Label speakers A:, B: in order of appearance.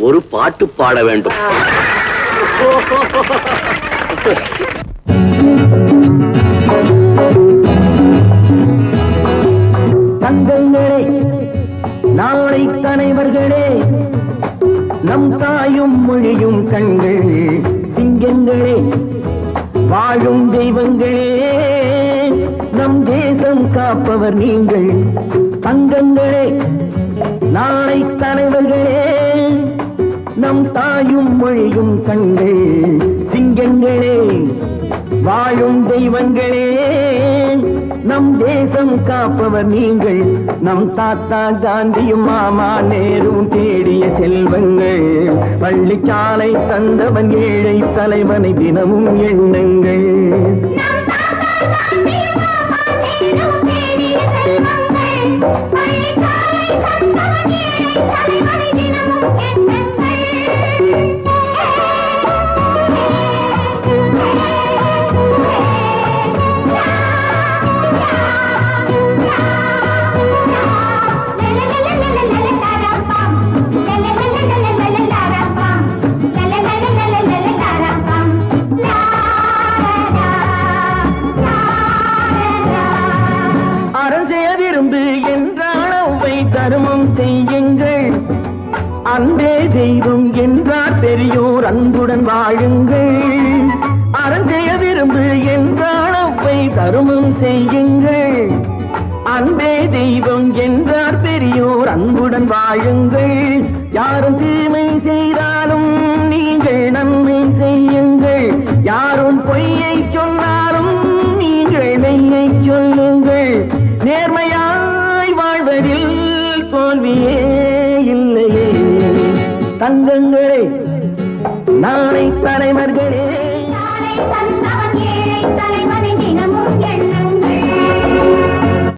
A: ஒரு பாட்டு பாட வேண்டும்.
B: தங்கங்களே, நாளை தலைவர்களே, நம் தாயும் மொழியும் கண்கள், சிங்கங்களே, வாழும் தெய்வங்களே, நம் தேசம் காப்பவர் நீங்கள். தங்கங்களே, நாளை தலைவர்களே, நம் தாயும் மொழியும் கண்கள், சிங்கங்களே, வாழும் தெய்வங்களே, நம் தேசம் காப்பவர் நீங்கள். நம் தாத்தா காந்தியும் மாமா நேரும் தேடிய செல்வங்கள், பள்ளிச்சாலை தந்தவன் ஏழை தலைவனை தினமும் எண்ணுங்கள். தர்மம் செய்யுங்கள், அன்பே தெய்வம் என்றார் பெரியோர், அன்புடன் வாழுங்கள். அறம் செய்ய விரும்பு என்றால் அவ்வை தர்மம் செய்யுங்கள், அன்பே தெய்வம் என்றார் பெரியோர், அன்புடன் வாழுங்கள். யாரும் தீமை செய்தாலும் நீங்கள் நன்மை செய்யுங்கள், யாரும் பொய்யை சொன்னாலும் நீங்கள் மெய்யை சொல்லுங்கள். நேர்மையாய் வாழ்வதில் தோல்வியே இல்லையே. தங்கங்களே, நாளை தலைவர்களே.